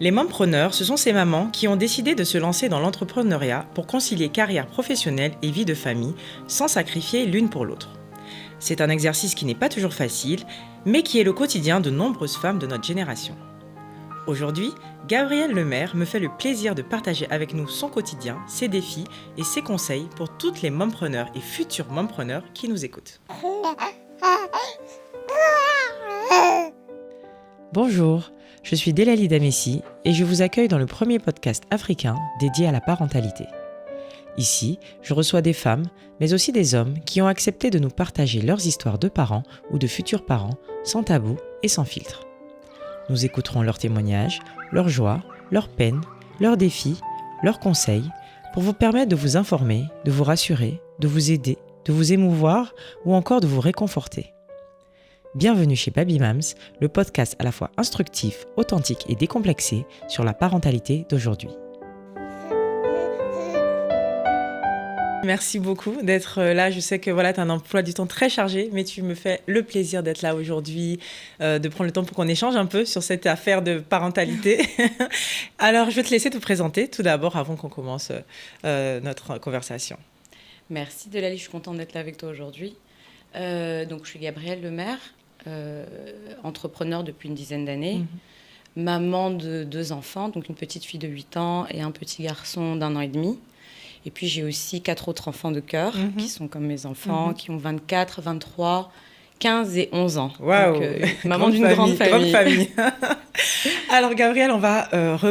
Les mompreneurs, ce sont ces mamans qui ont décidé de se lancer dans l'entrepreneuriat pour concilier carrière professionnelle et vie de famille sans sacrifier l'une pour l'autre. C'est un exercice qui n'est pas toujours facile, mais qui est le quotidien de nombreuses femmes de notre génération. Aujourd'hui, Gabrielle Lemaire me fait le plaisir de partager avec nous son quotidien, ses défis et ses conseils pour toutes les mompreneurs et futurs mompreneurs qui nous écoutent. Bonjour, je suis Delali Damessi et je vous accueille dans le premier podcast africain dédié à la parentalité. Ici, je reçois des femmes, mais aussi des hommes qui ont accepté de nous partager leurs histoires de parents ou de futurs parents sans tabou et sans filtre. Nous écouterons leurs témoignages, leurs joies, leurs peines, leurs défis, leurs conseils pour vous permettre de vous informer, de vous rassurer, de vous aider, de vous émouvoir ou encore de vous réconforter. Bienvenue chez Baby Mams, le podcast à la fois instructif, authentique et décomplexé sur la parentalité d'aujourd'hui. Merci beaucoup d'être là. Je sais que tu as un emploi du temps très chargé, mais tu me fais le plaisir d'être là aujourd'hui, de prendre le temps pour qu'on échange un peu sur cette affaire de parentalité. Alors, je vais te laisser te présenter tout d'abord avant qu'on commence notre conversation. Merci Delali, je suis contente d'être là avec toi aujourd'hui. Donc, je suis Gabrielle Lemaire, entrepreneur depuis une dizaine d'années, maman de 2 enfants, donc une petite fille de 8 ans et un petit garçon d'1 an et demi. Et puis, j'ai aussi 4 autres enfants de cœur qui sont comme mes enfants, qui ont 24, 23, 15 et 11 ans. Waouh, maman d'une grande famille. Alors, Gabrielle, on va,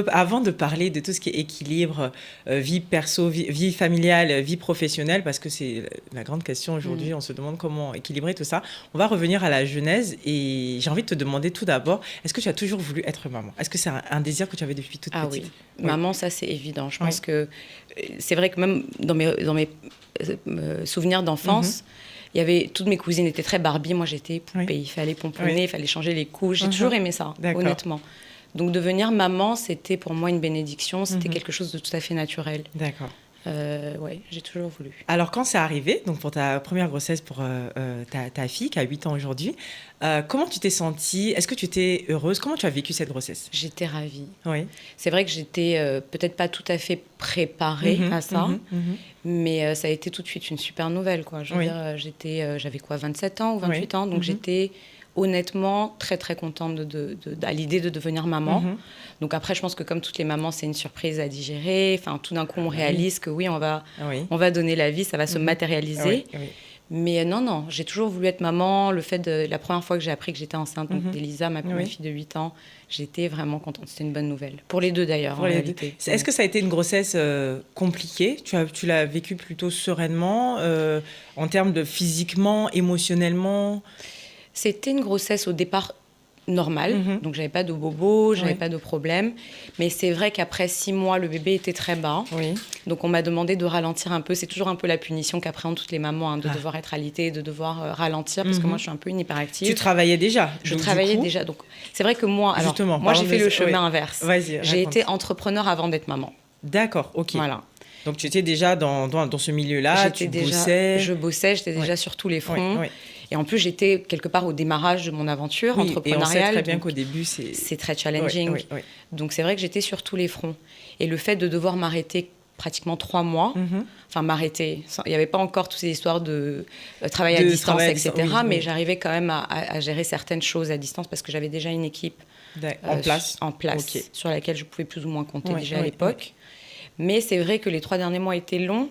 avant de parler de tout ce qui est équilibre, vie perso, vie familiale, vie professionnelle, parce que c'est la grande question aujourd'hui, on se demande comment équilibrer tout ça, on va revenir à la genèse et j'ai envie de te demander tout d'abord, est-ce que tu as toujours voulu être maman ? Est-ce que c'est un désir que tu avais depuis toute petite ? Oui. Maman, ça c'est évident. Je pense que c'est vrai que même dans mes souvenirs d'enfance, il y avait, toutes mes cousines étaient très Barbie, moi j'étais poupée, il fallait pomponner, il fallait changer les couches, j'ai toujours aimé ça, honnêtement. Donc devenir maman, c'était pour moi une bénédiction, c'était quelque chose de tout à fait naturel. D'accord. J'ai toujours voulu. Alors quand c'est arrivé, donc pour ta première grossesse pour ta fille qui a 8 ans aujourd'hui, comment tu t'es sentie ? Est-ce que tu étais heureuse ? Comment tu as vécu cette grossesse ? J'étais ravie. Oui. C'est vrai que j'étais peut-être pas tout à fait préparée à ça, mais ça a été tout de suite une super nouvelle, quoi. Je veux dire, j'avais 27 ans ou 28 ans, donc j'étais honnêtement très très contente à l'idée de devenir maman. Donc après, je pense que comme toutes les mamans, c'est une surprise à digérer. Enfin, tout d'un coup, on réalise que on va donner la vie, ça va se matérialiser. Mais non, j'ai toujours voulu être maman. La première fois que j'ai appris que j'étais enceinte, donc d'Elisa, ma première fille de 8 ans, j'étais vraiment contente. C'était une bonne nouvelle. Pour les deux d'ailleurs, en réalité. Est-ce que ça a été une grossesse compliquée ? Tu l'as vécue plutôt sereinement, en termes de physiquement, émotionnellement ? C'était une grossesse au départ normale, donc j'avais pas de bobo, j'avais pas de problème. Mais c'est vrai qu'après 6 mois, le bébé était très bas. Donc on m'a demandé de ralentir un peu. C'est toujours un peu la punition qu'appréhendent toutes les mamans, de devoir être alitée, de devoir ralentir, parce que moi je suis un peu une hyperactive. Tu travaillais déjà ? Je travaillais déjà. Donc c'est vrai que moi, j'ai fait le chemin inverse. J'ai été entrepreneur avant d'être maman. D'accord, ok. Voilà. Donc tu étais déjà dans ce milieu-là, bossais. Je bossais, j'étais déjà sur tous les fronts. Et en plus, j'étais quelque part au démarrage de mon aventure entrepreneuriale. Et on sait très bien qu'au début, c'est très challenging. Donc, c'est vrai que j'étais sur tous les fronts. Et le fait de devoir m'arrêter pratiquement 3 mois, enfin m'arrêter, il n'y avait pas encore toutes ces histoires de travail à distance, etc. Mais j'arrivais quand même à gérer certaines choses à distance parce que j'avais déjà une équipe en place sur laquelle je pouvais plus ou moins compter déjà à l'époque. Mais c'est vrai que les 3 derniers mois étaient longs.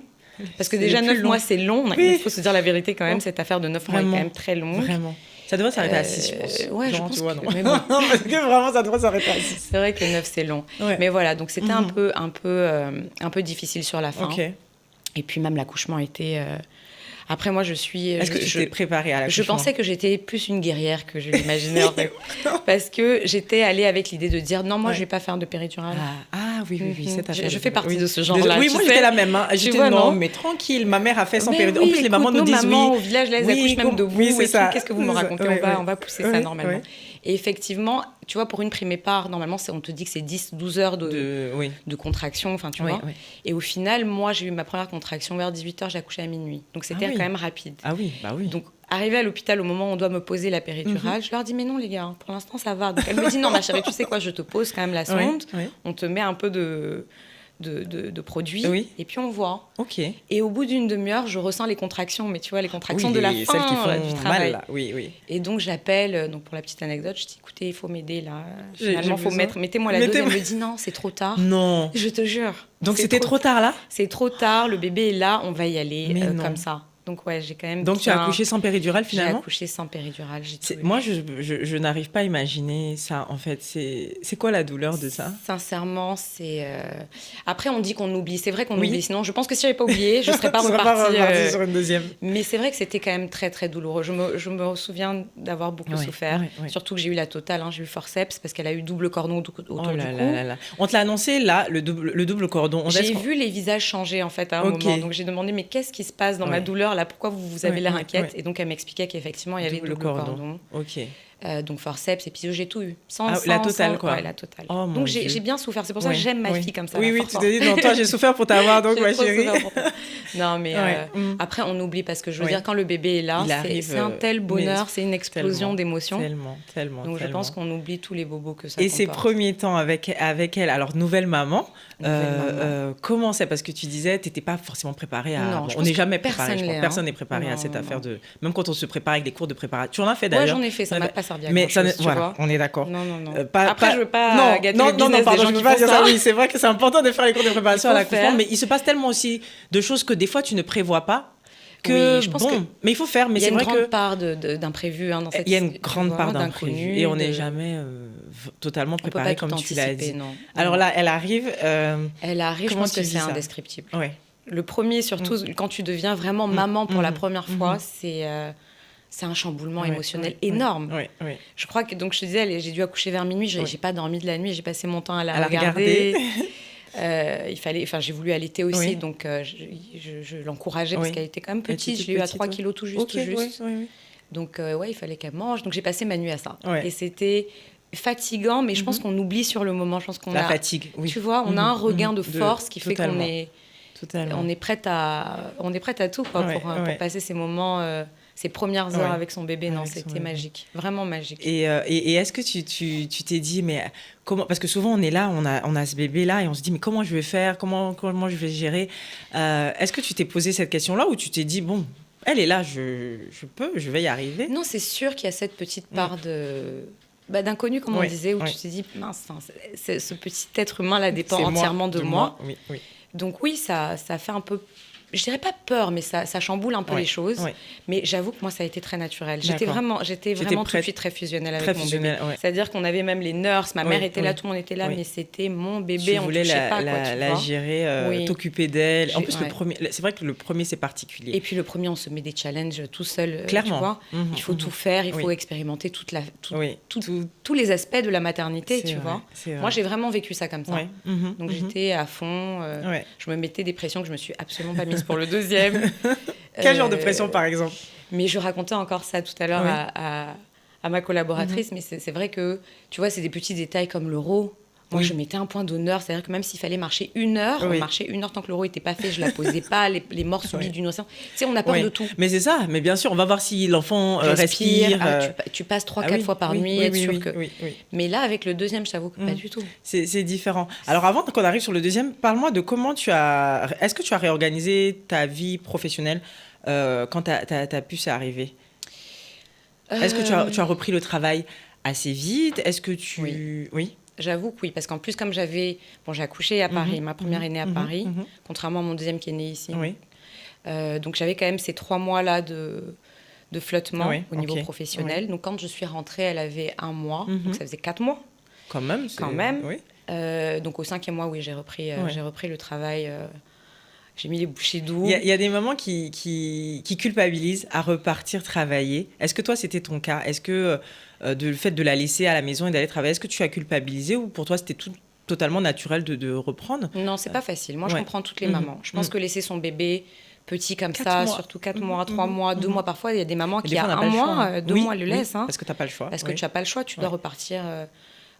Parce que déjà 9 mois, c'est long. Il faut se dire la vérité quand même. Cette affaire de 9 mois est quand même très longue. Vraiment. Ça devrait s'arrêter à 6, je pense. Ouais, je pense tu vois, que... non. Mais bon. Parce que vraiment, ça devrait s'arrêter à 6. C'est vrai que 9, c'est long. Mais voilà, donc c'était un peu difficile sur la fin. Et puis même l'accouchement était... Après, moi, Est-ce que tu t'es préparée à l'accouchement ? Je pensais que j'étais plus une guerrière que je l'imaginais, en fait. Parce que j'étais allée avec l'idée de dire, non, moi, je ne vais pas faire de péridurale. Oui, cette affaire. Je fais partie de ce genre-là. Oui, moi, j'étais la même. J'étais, non, mais tranquille, ma mère a fait son péridurale. En plus, les mamans nous disent oui. Au village, là, elles accouchent même debout. Oui, c'est ça. Qu'est-ce que vous me racontez ? On va pousser ça normalement. Et effectivement, tu vois, pour une primépare, normalement, on te dit que c'est 10-12 heures de contraction, enfin, tu vois. Et au final, moi, j'ai eu ma première contraction vers 18h, j'ai accouché à minuit. Donc, c'était quand même rapide. Ah oui, bah oui. Donc, Arrivée à l'hôpital au moment où on doit me poser la péridurale, je leur dis mais non les gars, pour l'instant ça va. Donc elle me dit non ma chérie, tu sais quoi, je te pose quand même la sonde, on te met un peu de produits et puis on voit. Ok. Et au bout d'une demi-heure, je ressens les contractions, mais tu vois les contractions de la fin celles qui font du travail. Mal, là. Oui. Et donc j'appelle, donc pour la petite anecdote, je dis écoutez, il faut m'aider là. Finalement, mettez-moi la dose. Elle me dit non, c'est trop tard. Non. Je te jure. Donc c'était trop tard là. C'est trop tard. Le bébé est là, on va y aller comme ça. Donc ouais, j'ai quand même. Donc tu as accouché sans péridurale finalement. J'ai accouché sans péridurale. Moi, je n'arrive pas à imaginer ça. En fait, c'est quoi la douleur de ça ? Sincèrement, c'est. Après, on dit qu'on oublie. C'est vrai qu'on oublie. Sinon, je pense que si j'avais pas oublié, je serais pas repartie sur une deuxième. Mais c'est vrai que c'était quand même très très douloureux. Je me souviens d'avoir beaucoup souffert. Surtout que j'ai eu la totale. J'ai eu forceps parce qu'elle a eu double cordon autour du cou. On te l'a annoncé là, le double cordon. J'ai vu les visages changer en fait à un moment. Donc j'ai demandé mais qu'est-ce qui se passe dans ma douleur là, pourquoi vous avez l'air inquiète Et donc elle m'expliquait qu'effectivement il y avait double cordon. Ok. Donc forceps et puis j'ai tout eu. La totale quoi. Ouais, la totale. Donc j'ai bien souffert. C'est pour ça que j'aime ma fille comme ça. Oui, tu te dis non, toi j'ai souffert pour t'avoir donc ma chérie. Non mais après on oublie parce que je veux dire quand le bébé est là, c'est un tel bonheur, c'est une explosion d'émotions. Tellement. Donc je pense qu'on oublie tous les bobos que ça comporte. Et ces premiers temps avec elle, alors nouvelle maman. Comment c'est parce que tu disais t'étais pas forcément préparée à. Non, on n'est jamais préparé. Personne n'est préparé à cette affaire de. Même quand on se prépare avec des cours de préparation. Tu en as fait d'ailleurs. Moi j'en ai fait, ça m'a pas servi à mais grand-chose, voilà, on est d'accord. Non. Après je veux pas gâter le business des gens qui font ça. Oui, c'est vrai que c'est important de faire les cours de préparation à l'accouchement, mais il se passe tellement aussi de choses que des fois tu ne prévois pas. Que, je pense que mais il faut faire. Mais c'est vrai que il y a une grande part d'imprévu dans cette. Il y a une grande part d'imprévu et on n'est jamais totalement préparé comme tu l'as dit. Alors là, elle arrive. Je pense que c'est indescriptible. Le premier, surtout quand tu deviens vraiment maman pour la première fois, c'est un chamboulement émotionnel énorme. Je crois que, donc je te disais, j'ai dû accoucher vers minuit, j'ai pas dormi de la nuit, j'ai passé mon temps à la regarder. J'ai voulu allaiter aussi, donc je l'encourageais parce qu'elle était quand même petite. Je l'ai eu à 3 kilos tout juste. Donc il fallait qu'elle mange. Donc j'ai passé ma nuit à ça. Et c'était fatigant, mais je pense qu'on oublie sur le moment. Je pense qu'on fatigue. Tu vois, on a un regain de force qui fait qu'on est, on est prête à tout quoi, pour passer ces moments. Ses premières heures avec son bébé, c'était magique, vraiment magique. Et est-ce que tu t'es dit, mais comment, parce que souvent on est là, on a ce bébé-là et on se dit, mais comment je vais faire, comment je vais gérer est-ce que tu t'es posé cette question-là ou tu t'es dit, bon, elle est là, je vais y arriver? Non, c'est sûr qu'il y a cette petite part d'inconnu, comme on disait, où tu te dis, mince, ce petit être humain là dépend entièrement de moi. Oui. Donc oui, ça fait un peu... Je dirais pas peur, mais ça chamboule un peu les choses. Mais j'avoue que moi, ça a été très naturel. J'étais vraiment tout de suite très fusionnelle avec mon bébé. C'est-à-dire qu'on avait même les nurses, ma mère était là, tout le monde était là, mais c'était mon bébé, on touchait pas. Tu voulais la gérer, t'occuper d'elle. En plus, c'est vrai que le premier, c'est particulier. Et puis le premier, on se met des challenges tout seul. Clairement. Tu vois, il faut tout faire, il faut expérimenter tous les aspects de la maternité, tu vois. Moi, j'ai vraiment vécu ça comme ça. Donc j'étais à fond. Je me mettais des pressions que je me suis absolument pas mise pour le deuxième. Quel genre de pression, par exemple? Mais je racontais encore ça tout à l'heure à ma collaboratrice, mais c'est vrai que, tu vois, c'est des petits détails comme l'euro. Moi, je mettais un point d'honneur, c'est-à-dire que même s'il fallait marcher 1 heure, on marchait 1 heure tant que l'euro n'était pas fait, je la posais pas, les morts subies d'une océan. Tu sais, on a peur de tout. Mais c'est ça, mais bien sûr, on va voir si l'enfant respire. Tu passes 3-4 fois par nuit, être sûr que... Mais là, avec le deuxième, je t'avoue que pas du tout. C'est différent. Alors avant qu'on arrive sur le deuxième, parle-moi de comment est-ce que tu as réorganisé ta vie professionnelle quand ta puce est arrivée? Est-ce que tu as repris le travail assez vite? Est-ce que tu... Oui. J'avoue que oui, parce qu'en plus, comme j'ai accouché à Paris, ma première est née à Paris, contrairement à mon deuxième qui est né ici. Donc j'avais quand même ces 3 mois-là de flottement au niveau professionnel. Donc quand je suis rentrée, elle avait 1 mois, donc ça faisait 4 mois. Quand même. Donc au 5e mois, j'ai repris le travail. J'ai mis les bouchées doubles. Il y a des mamans qui culpabilisent à repartir travailler. Est-ce que toi, c'était ton cas? Est-ce que le fait de la laisser à la maison et d'aller travailler, est-ce que tu as culpabilisé ou pour toi, c'était totalement naturel de reprendre? Non, c'est pas facile. Moi, je comprends toutes les mamans. Je pense que laisser son bébé petit comme ça, surtout 4 mois, 3 mois, 2 mois parfois, il y a des mamans qui, à 1 mois, 2 mois, elles le laissent. Parce que tu n'as pas le choix. Parce que tu n'as pas le choix, tu dois repartir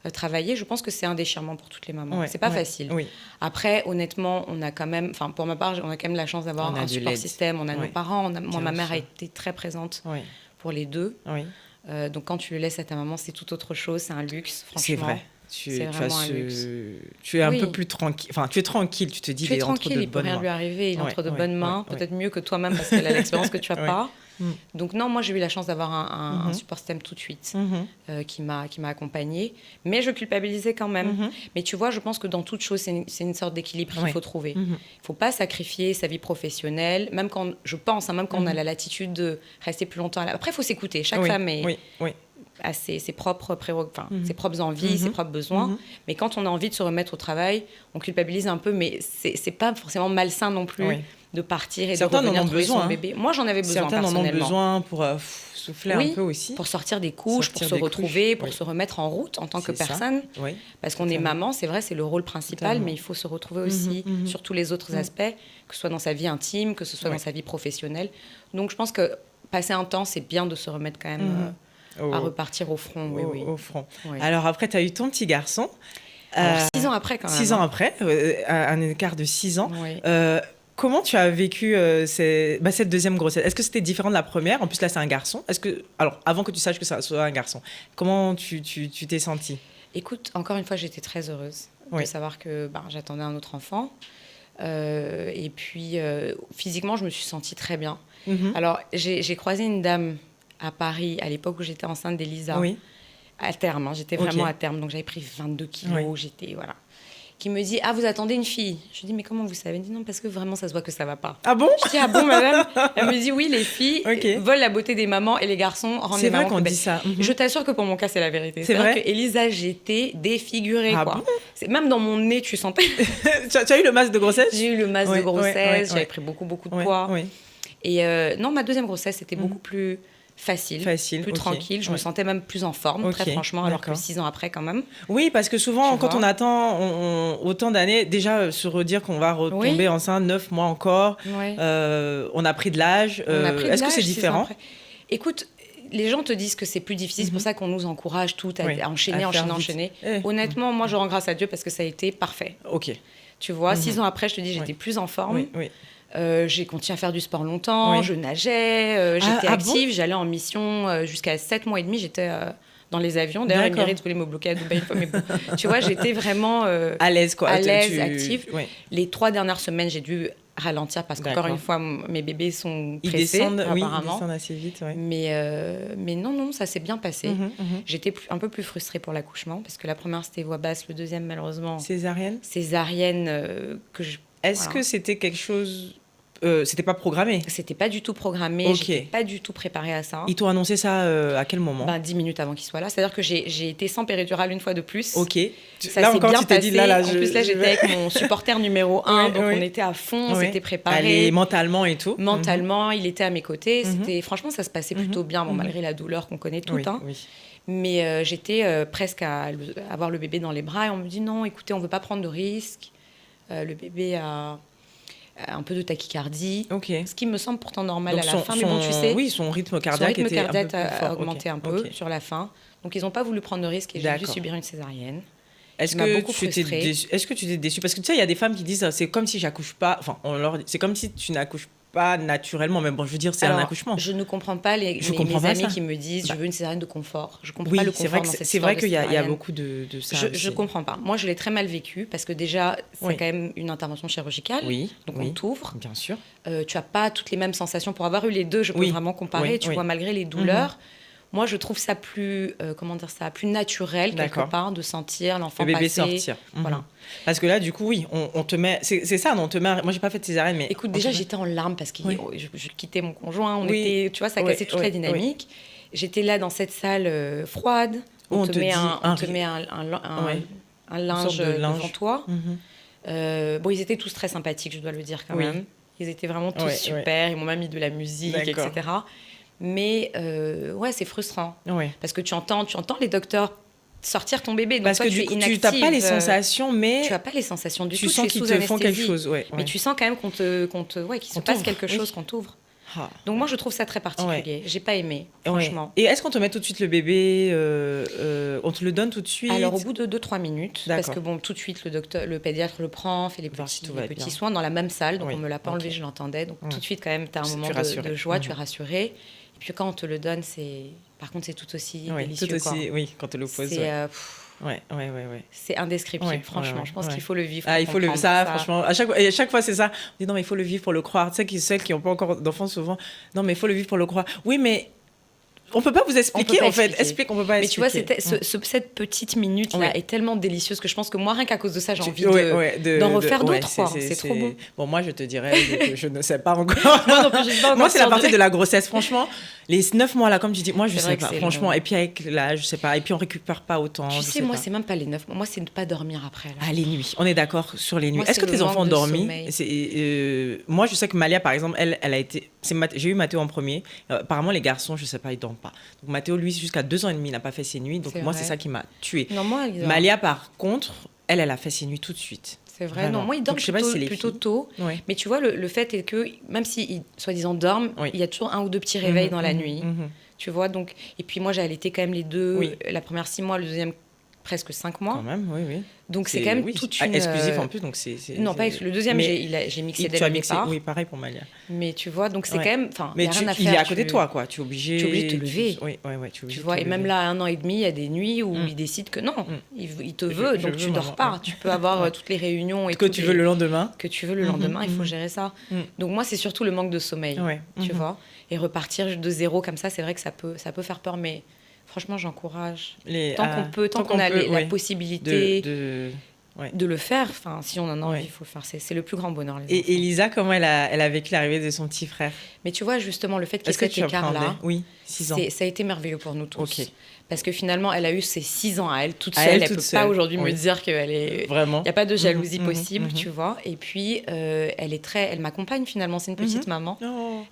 travailler, je pense que c'est un déchirement pour toutes les mamans. C'est pas facile. Oui. Après, honnêtement, on a quand même, pour ma part, on a quand même la chance d'avoir un support système. On a nos parents. Ma mère a été très présente pour les deux. Oui. Donc quand tu le laisses à ta maman, c'est tout autre chose. C'est un luxe, franchement. C'est vrai. Tu es un peu plus tranquille. Enfin, tu es tranquille. Tu te dis, il est entre de bonnes mains. Il peut rien lui arriver. Il est entre de bonnes mains. Peut-être mieux que toi-même parce qu'elle a l'expérience que tu n'as pas. Donc non, moi j'ai eu la chance d'avoir un support système tout de suite qui m'a accompagnée, mais je culpabilisais quand même. Mais tu vois, je pense que dans toute chose, c'est une sorte d'équilibre qu'il faut trouver. Il ne faut pas sacrifier sa vie professionnelle, même quand, je pense, même quand on a la latitude de rester plus longtemps. Après, il faut s'écouter. Chaque femme a ses propres ses propres envies, ses propres besoins. Mais quand on a envie de se remettre au travail, on culpabilise un peu, mais c'est pas forcément malsain non plus. De partir et certains de revenir trouver son bébé. Moi, j'en avais besoin personnellement. Certains en ont besoin pour souffler un peu aussi. Pour sortir des couches, pour se retrouver, pour se remettre en route en tant que personne. Parce qu'on est maman, c'est vrai, c'est le rôle principal, mais il faut se retrouver aussi sur tous les autres aspects, que ce soit dans sa vie intime, que ce soit dans sa vie professionnelle. Donc, je pense que passer un temps, c'est bien de se remettre quand même à repartir au front. Au front. Alors après, tu as eu ton petit garçon. Alors, 6 ans après quand même. 6 ans après, un écart de 6 ans. Comment tu as vécu cette deuxième grossesse ? Est-ce que c'était différent de la première ? En plus, là, c'est un garçon. Alors, avant que tu saches que ça soit un garçon, comment tu t'es sentie ? Écoute, encore une fois, j'étais très heureuse de savoir que j'attendais un autre enfant. Et puis, physiquement, je me suis sentie très bien. Alors, j'ai croisé une dame à Paris, à l'époque où j'étais enceinte d'Elisa. À terme, j'étais vraiment à terme. Donc, j'avais pris 22 kilos. J'étais, voilà. Qui me dit « Ah, vous attendez une fille ?» Je dis « Mais comment vous savez ?» Elle me dit « Non, parce que vraiment, ça se voit que ça ne va pas. » Ah bon ? Je dis « Ah bon, madame ?» Elle me dit « Oui, les filles veulent la beauté des mamans et les garçons rendent les mamans plus belles. » C'est vrai qu'on dit ça. Je t'assure que pour mon cas, c'est la vérité. C'est vrai que Elisa, j'étais défigurée. Ah quoi. Bon ? Même dans mon nez, tu sentais... Tu as eu le masque de grossesse ? J'ai eu le masque de grossesse. J'avais pris beaucoup de poids. Et non, ma deuxième grossesse, c'était beaucoup plus... Facile, plus tranquille. Je me sentais même plus en forme, très franchement, alors que 6 ans après, quand même. Oui, parce que souvent, quand on attend autant d'années, déjà, se redire qu'on va retomber enceinte 9 mois encore, on a pris de l'âge. Est-ce que c'est différent ? Écoute, les gens te disent que c'est plus difficile, c'est pour ça qu'on nous encourage toutes à enchaîner. Honnêtement, moi, je rends grâce à Dieu parce que ça a été parfait. Tu vois, 6 ans après, je te dis, j'étais plus en forme. J'ai continué à faire du sport longtemps, je nageais, j'étais active, j'allais en mission jusqu'à 7 mois et demi, j'étais dans les avions. D'ailleurs, Emirates voulait me bloquer à Dubaï une fois, mais bon, tu vois, j'étais vraiment à l'aise, active. Les 3 dernières semaines, j'ai dû ralentir parce qu'encore une fois, mes bébés sont pressés, apparemment. Ils descendent assez vite. Mais non, ça s'est bien passé. J'étais un peu plus frustrée pour l'accouchement parce que la première, c'était voix basse, le deuxième, malheureusement... Césarienne, que je... Est-ce que c'était quelque chose... c'était pas programmé ? C'était pas du tout programmé, j'étais pas du tout préparée à ça. Ils t'ont annoncé ça à quel moment ? 10 minutes avant qu'il soit là. C'est-à-dire que j'ai été sans péridurale une fois de plus. Ça là s'est bien passé. Dit, en plus, là, j'étais avec mon supporter numéro 1, donc on était à fond, on s'était préparés. Allez, mentalement et tout. Mentalement, il était à mes côtés. Franchement, ça se passait plutôt bien, malgré la douleur qu'on connaît toutes. Mais j'étais presque à avoir le bébé dans les bras et on me dit non, écoutez, on veut pas prendre de risques. Le bébé a un peu de tachycardie, ce qui me semble pourtant normal donc à la fin. Mais bon, tu sais, son rythme cardiaque a augmenté un peu sur la fin. Donc, ils n'ont pas voulu prendre de risques et j'ai dû subir une césarienne. Est-ce que tu t'es déçue ? Parce que tu sais, il y a des femmes qui disent c'est comme si j'accouche pas. Enfin, c'est comme si tu n'accouches pas naturellement. Mais bon, je veux dire, c'est un accouchement. Je ne comprends pas mes amis qui me disent je veux une césarienne de confort. Je comprends pas le confort dans cette histoire. C'est vrai qu'il y a beaucoup de ça. Je comprends pas. Moi, je l'ai très mal vécu parce que déjà, c'est quand même une intervention chirurgicale. Donc, on t'ouvre. Bien sûr. Tu n'as pas toutes les mêmes sensations. Pour avoir eu les deux, je peux vraiment comparer. Tu vois, malgré les douleurs. Moi, je trouve ça plus, plus naturel, quelque part, de sentir l'enfant passer. Le bébé sortir. Voilà. Parce que là, du coup, on te met... C'est ça, on te met... Moi, j'ai pas fait de césarienne, mais... Écoute, déjà, j'étais en larmes parce que je quittais mon conjoint. Tu vois, ça cassait toute la dynamique. J'étais là, dans cette salle froide. On te met un linge devant toi. Bon, ils étaient tous très sympathiques, je dois le dire, quand même. Ils étaient vraiment tous super. Ils m'ont même mis de la musique, etc. Mais c'est frustrant parce que tu entends les docteurs sortir ton bébé, donc parce toi, que tu es inactive. Tu n'as pas les sensations, mais tu n'as pas les sensations du tout. Tu sens qu'ils te font quelque chose, mais tu sens quand même qu'il se passe quelque chose, qu'on t'ouvre. Donc moi, je trouve ça très particulier. J'ai pas aimé, franchement. Et est-ce qu'on te met tout de suite le bébé on te le donne tout de suite? Alors, au bout de 2-3 minutes, parce que tout de suite, le pédiatre le prend, fait les petits soins dans la même salle. Donc, on me l'a pas enlevé, je l'entendais. Donc, tout de suite, quand même, tu as un moment de joie, tu es rassurée. Et puis, quand on te le donne, par contre, c'est tout aussi délicieux. Oui, quand on le pose. C'est indescriptible, franchement. Je pense qu'il faut le vivre. Il faut le vivre. Ça, franchement, à chaque fois, c'est ça. On dit non, mais il faut le vivre pour le croire. Tu sais, celles qui n'ont pas encore d'enfants, souvent, non, mais il faut le vivre pour le croire. Oui, mais on peut pas vous expliquer, en fait. On peut pas expliquer. Mais tu vois, cette petite minute-là est tellement délicieuse que je pense que moi, rien qu'à cause de ça, j'ai envie d'en refaire d'autres. C'est trop bon. Bon, moi, je te dirais que je ne sais pas encore. Moi non plus, je sais pas encore. Moi, c'est la partie de la grossesse. Franchement, les 9 mois là, comme tu dis, moi, je sais pas. Franchement, et puis avec l'âge, je sais pas. Et puis on récupère pas autant. Tu sais, moi, c'est même pas les 9 mois. Moi, c'est ne pas dormir après. Ah, les nuits. On est d'accord sur les nuits. Est-ce que tes enfants ont dormi? Moi, je sais que Malia, par exemple, elle a été. J'ai eu Mathéo en premier. Apparemment, les garçons, je sais pas, ils dorment pas. Donc Mathéo, lui, jusqu'à 2 ans et demi, il n'a pas fait ses nuits. Donc moi, c'est ça qui m'a tuée. Non, moi, Malia, par contre, elle a fait ses nuits tout de suite. C'est vrai. Vraiment. Non, moi, ils dorment plutôt tôt. Ouais. Mais tu vois, le fait est que même s'ils, soi-disant, dorment, il y a toujours un ou deux petits réveils dans la nuit. Tu vois, donc... Et puis moi, j'ai allaité quand même les deux. La première 6 mois, le deuxième presque 5 mois. Quand même, oui. Donc c'est quand même toute une... exclusif en plus, donc Non, pas exclusif. Le deuxième, j'ai mixé dès le départ. Oui, pareil pour Malia. Mais tu vois, donc c'est quand même... Mais il est à côté de toi, quoi. Tu es obligé... Tu es obligé de te lever. Oui, tu vois, et même là, à 1 an et demi, il y a des nuits où il décide que non, il te veut, donc tu dors pas. Tu peux avoir toutes les réunions... Que tu veux le lendemain. Que tu veux le lendemain, il faut gérer ça. Donc moi, c'est surtout le manque de sommeil, tu vois. Et repartir de zéro comme ça, c'est vrai que ça peut faire peur, mais... Franchement, j'encourage. Tant qu'on a la possibilité de le faire, si on en a envie, il faut le faire. C'est le plus grand bonheur. Et Elisa, comment elle a vécu l'arrivée de son petit frère? Mais tu vois, justement, le fait qu'il y ait cet écart-là, 6 ans. Ça a été merveilleux pour nous tous. Parce que finalement, elle a eu ses 6 ans à elle, toute seule. Elle ne peut pas aujourd'hui me dire qu'elle est... Vraiment. Il n'y a pas de jalousie possible, tu vois. Et puis, elle m'accompagne finalement. C'est une petite maman.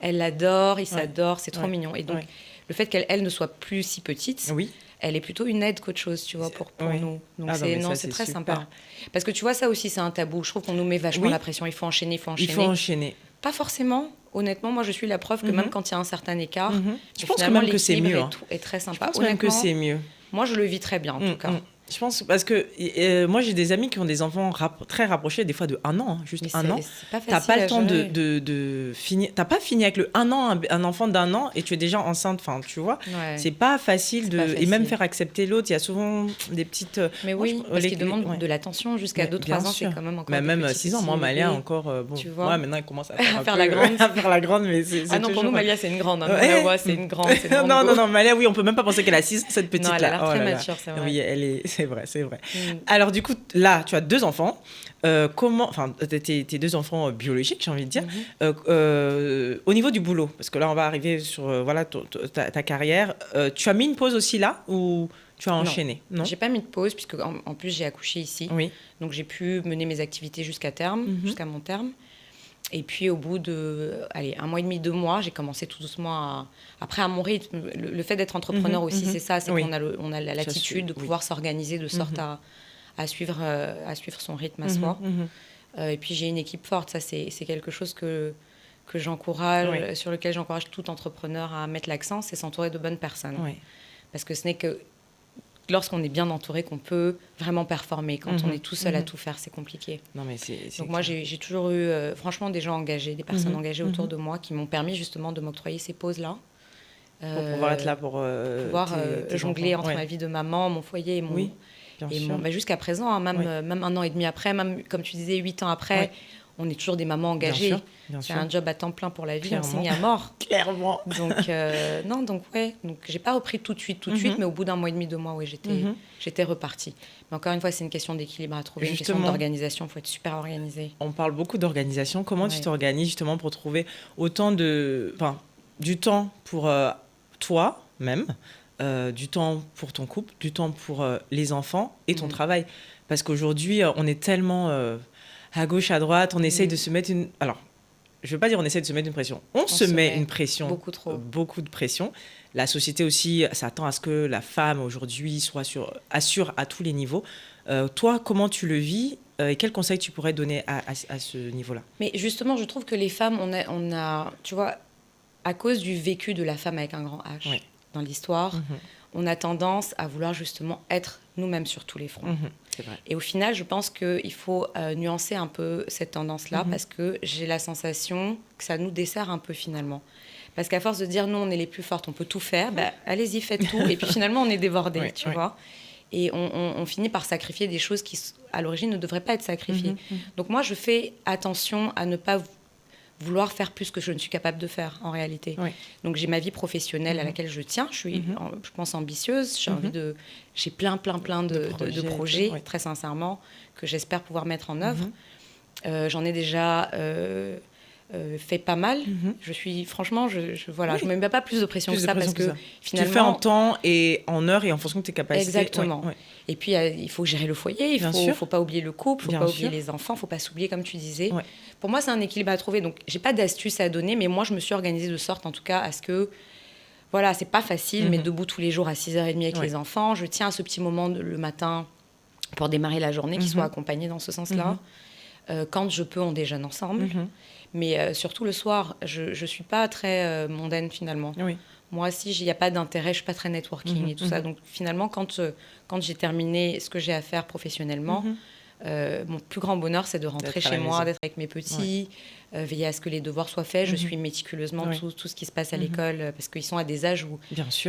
Elle l'adore, il s'adore, c'est trop mignon. Et donc... Le fait qu'elle ne soit plus si petite, elle est plutôt une aide qu'autre chose, tu vois, pour nous. Donc c'est très sympa. Parce que tu vois, ça aussi, c'est un tabou. Je trouve qu'on nous met vachement la pression. Il faut enchaîner. Pas forcément. Honnêtement, moi, je suis la preuve que même quand il y a un certain écart, je pense même que c'est mieux. Est très sympa. Je pense même que c'est mieux. Moi, je le vis très bien, en tout cas. Je pense parce que moi j'ai des amis qui ont des enfants très rapprochés, des fois de 1 an, juste 1 an. T'as pas le temps de finir. T'as pas fini avec le 1 an, un enfant d'1 an et tu es déjà enceinte. Enfin, tu vois, c'est pas facile et même faire accepter l'autre. Il y a souvent des petites. Mais oui, parce qu'ils demandent de l'attention jusqu'à 2-3 ans, c'est quand même encore. Même 6 ans, moi Malia encore. Bon, tu vois, maintenant il commence à faire la grande. À faire la grande, mais c'est. Ah non, pour nous Malia c'est une grande. C'est une grande. Non, Malia, oui, on peut même pas penser qu'elle a 6 ans, cette petite là. Non, elle a l'air très mature, c'est vrai. Oui, elle est. C'est vrai. Alors du coup, là, tu as 2 enfants. Tes 2 enfants biologiques, j'ai envie de dire. Au niveau du boulot, parce que là, on va arriver sur ta carrière. Tu as mis une pause aussi là ou tu as enchaîné? Non, j'ai pas mis de pause puisque en plus j'ai accouché ici. Oui. Donc j'ai pu mener mes activités jusqu'à mon terme. Et puis au bout de 1 mois et demi, 2 mois, j'ai commencé tout doucement après à mon rythme. Le fait d'être entrepreneur aussi, c'est ça, c'est qu'on a la latitude de pouvoir s'organiser de sorte à suivre son rythme à soi. Et puis j'ai une équipe forte, ça c'est quelque chose que j'encourage, sur lequel j'encourage tout entrepreneur à mettre l'accent, c'est s'entourer de bonnes personnes. Parce que ce n'est que lorsqu'on est bien entouré qu'on peut vraiment performer. Quand on est tout seul à tout faire, c'est compliqué. Non, mais donc moi, j'ai toujours eu franchement des gens engagés, des personnes engagées autour de moi qui m'ont permis justement de m'octroyer ces pauses-là. Pour pouvoir être là pour pouvoir jongler entre ma vie de maman, mon foyer et mon... jusqu'à présent, même 1 an et demi après, même comme tu disais, 8 ans après... On est toujours des mamans engagées. Bien sûr. Un job à temps plein pour la vie, Clairement. On signe à mort. Clairement. Donc j'ai pas repris tout de suite, mais au bout d'1 mois et demi, 2 mois, j'étais repartie. Mais encore une fois, c'est une question d'équilibre à trouver, une question d'organisation. Il faut être super organisé. On parle beaucoup d'organisation. Comment tu t'organises justement pour trouver autant du temps pour toi-même, du temps pour ton couple, du temps pour les enfants et ton travail? Parce qu'aujourd'hui, on est tellement... à gauche, à droite, on essaye de se mettre une... Alors, je ne veux pas dire on essaie de se mettre une pression. On se met une pression. Beaucoup trop. Beaucoup de pression. La société aussi s'attend à ce que la femme, aujourd'hui, assure à tous les niveaux. Toi, comment tu le vis et quels conseils tu pourrais donner à ce niveau-là? Mais justement, je trouve que les femmes, on a tu vois... à cause du vécu de la femme avec un grand H dans l'histoire, on a tendance à vouloir justement être nous-mêmes sur tous les fronts. C'est vrai. Et au final, je pense qu'il faut nuancer un peu cette tendance-là parce que j'ai la sensation que ça nous dessert un peu finalement. Parce qu'à force de dire, nous, on est les plus fortes, on peut tout faire, allez-y, faites tout. Et puis finalement, on est débordés, tu vois. Et on finit par sacrifier des choses qui, à l'origine, ne devraient pas être sacrifiées. Donc moi, je fais attention à ne pas vouloir faire plus que je ne suis capable de faire, en réalité. Donc j'ai ma vie professionnelle à laquelle je tiens. Je suis, je pense, ambitieuse. J'ai plein de projets très sincèrement, que j'espère pouvoir mettre en œuvre. J'en ai déjà... fait pas mal. Je suis franchement, je me mets pas plus de pression que ça parce que finalement tu fais en temps et en heures et en fonction de tes capacités. Exactement. Et puis il faut gérer le foyer, faut pas oublier le couple, faut pas oublier les enfants, faut pas s'oublier comme tu disais. Pour moi, c'est un équilibre à trouver. Donc j'ai pas d'astuces à donner, mais moi je me suis organisée de sorte en tout cas à ce que voilà, c'est pas facile, mais debout tous les jours à 6h30 avec les enfants, je tiens à ce petit moment le matin pour démarrer la journée qui soit accompagné dans ce sens-là. Quand je peux, on déjeune ensemble. Mais surtout le soir, je ne suis pas très mondaine finalement. Moi, si il n'y a pas d'intérêt, je ne suis pas très networking et tout ça. Donc finalement, quand j'ai terminé ce que j'ai à faire professionnellement, mon plus grand bonheur, c'est de rentrer chez moi, d'être avec mes petits, veiller à ce que les devoirs soient faits. Je suis méticuleusement tout ce qui se passe à l'école parce qu'ils sont à des âges où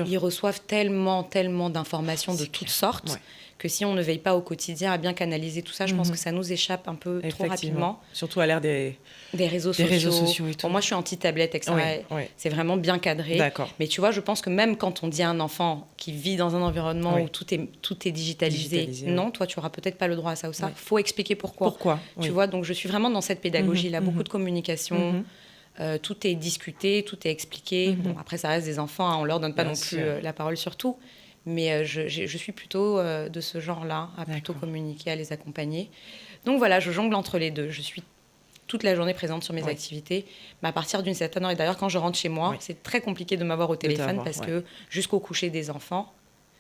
ils reçoivent tellement d'informations de toutes sortes. Que si on ne veille pas au quotidien à bien canaliser tout ça, je pense que ça nous échappe un peu trop rapidement. Surtout à l'ère des réseaux sociaux. Et tout. Pour moi, je suis anti-tablette, etc. C'est vraiment bien cadré. Mais tu vois, je pense que même quand on dit à un enfant qui vit dans un environnement où tout est digitalisé, non, toi, tu n'auras peut-être pas le droit à ça ou ça. Il faut expliquer pourquoi. Tu vois, donc je suis vraiment dans cette pédagogie-là, beaucoup de communication. Tout est discuté, tout est expliqué. Bon, après, ça reste des enfants, on ne leur donne pas non plus la parole sur tout. Mais je suis plutôt de ce genre-là, à plutôt communiquer, à les accompagner. Donc voilà, je jongle entre les deux. Je suis toute la journée présente sur mes activités, mais à partir d'une certaine heure. Et d'ailleurs, quand je rentre chez moi, c'est très compliqué de m'avoir au téléphone parce que jusqu'au coucher des enfants,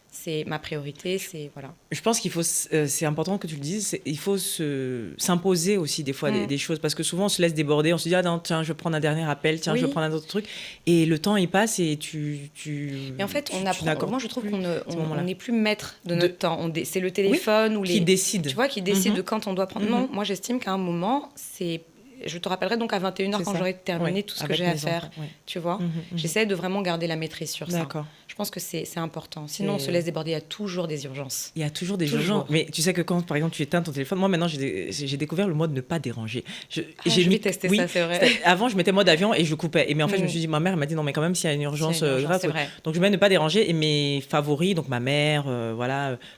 c'est ma priorité, voilà. Je pense qu'il faut, c'est important que tu le dises, il faut s'imposer aussi des fois des choses, parce que souvent on se laisse déborder, on se dit ah non, tiens, je vais prendre un dernier appel, tiens, je vais prendre un autre truc, et le temps il passe et Et en fait, on apprend. Moi, je trouve qu'on n'est plus maître de notre temps. C'est le téléphone ou qui décide. Tu vois, qui décide de quand on doit prendre. Non, moi, j'estime qu'à un moment, je te rappellerai donc à 21h quand j'aurai terminé tout ce que j'ai à faire. Tu vois, j'essaie de vraiment garder la maîtrise sur ça. Je pense que c'est important. Sinon, on se laisse déborder. Il y a toujours des urgences. Il y a toujours des urgences. Mais tu sais que quand, par exemple, tu éteins ton téléphone, moi, maintenant, j'ai découvert le mode ne pas déranger. Je vais tester ça, c'est vrai. Avant, je mettais mode avion et je coupais. Mais en fait, je me suis dit, ma mère m'a dit, non, mais quand même, s'il y a une urgence grave. Donc, je mets ne pas déranger. Et mes favoris, donc ma mère,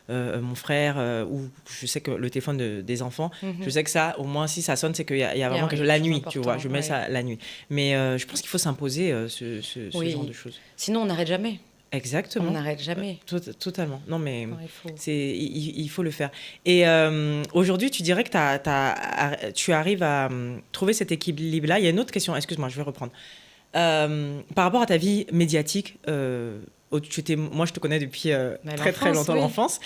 mon frère, ou je sais que le téléphone des enfants, je sais que ça, au moins, si ça sonne, c'est qu'il y a vraiment la nuit, tu vois. Je mets ça la nuit. Mais je pense qu'il faut s'imposer ce genre de choses. Sinon, on n'arrête jamais. Exactement. On n'arrête jamais. Totalement. Non, mais il faut le faire. Et aujourd'hui, tu dirais que tu arrives à trouver cet équilibre-là. Il y a une autre question, excuse-moi, je vais reprendre. Par rapport à ta vie médiatique, moi, je te connais depuis très longtemps, l'enfance.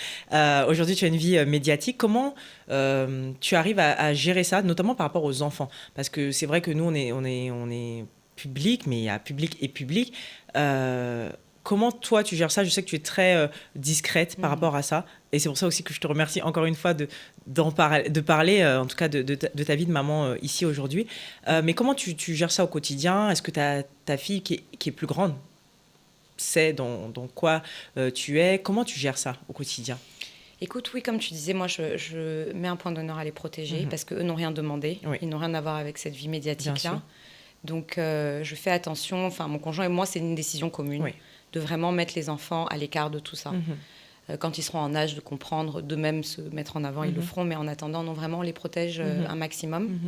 Aujourd'hui, tu as une vie médiatique. Comment tu arrives à gérer ça, notamment par rapport aux enfants? Parce que c'est vrai que nous, on est public, mais il y a public et public. Comment toi tu gères ça? Je sais que tu es très discrète par rapport à ça, et c'est pour ça aussi que je te remercie encore une fois de parler en tout cas de ta vie de maman ici aujourd'hui. Mais comment tu gères ça au quotidien? Est-ce que ta fille qui est plus grande sait dans quoi tu es? Comment tu gères ça au quotidien? Écoute, oui, comme tu disais, moi je mets un point d'honneur à les protéger parce qu'eux n'ont rien demandé, ils n'ont rien à voir avec cette vie médiatique-là. Donc je fais attention, enfin mon conjoint et moi, c'est une décision commune. De vraiment mettre les enfants à l'écart de tout ça. Quand ils seront en âge de comprendre, d'eux-mêmes se mettre en avant, ils le feront. Mais en attendant, non, vraiment, on les protège un maximum.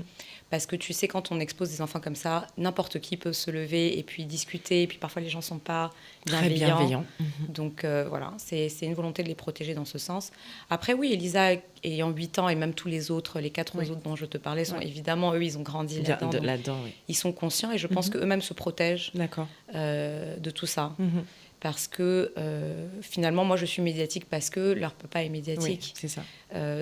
Parce que tu sais, quand on expose des enfants comme ça, n'importe qui peut se lever et puis discuter. Et puis parfois, les gens ne sont pas bienveillants. Donc voilà, c'est une volonté de les protéger dans ce sens. Après, oui, Elisa, ayant 8 ans, et même tous les autres, les 4 autres dont je te parlais, sont évidemment, eux, ils ont grandi là-dedans. Ils sont conscients et je pense qu'eux-mêmes se protègent de tout ça. parce que finalement, moi, je suis médiatique parce que leur papa est médiatique. Oui, c'est ça.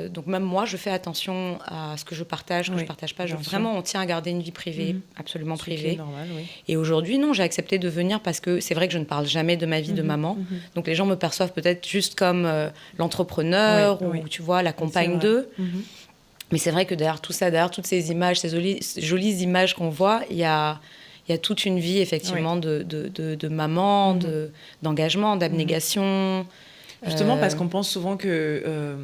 Donc même moi, je fais attention à ce que je partage, que je partage pas. Vraiment, on tient à garder une vie privée, absolument privée. Normal, oui. Et aujourd'hui, non, j'ai accepté de venir parce que c'est vrai que je ne parle jamais de ma vie de maman. Donc les gens me perçoivent peut-être juste comme l'entrepreneur ou tu vois, la compagne d'eux. Mais c'est vrai que derrière tout ça, derrière toutes ces images, ces jolies images qu'on voit, il y a toute une vie, effectivement, de maman, d'engagement, d'abnégation. Justement, parce qu'on pense souvent que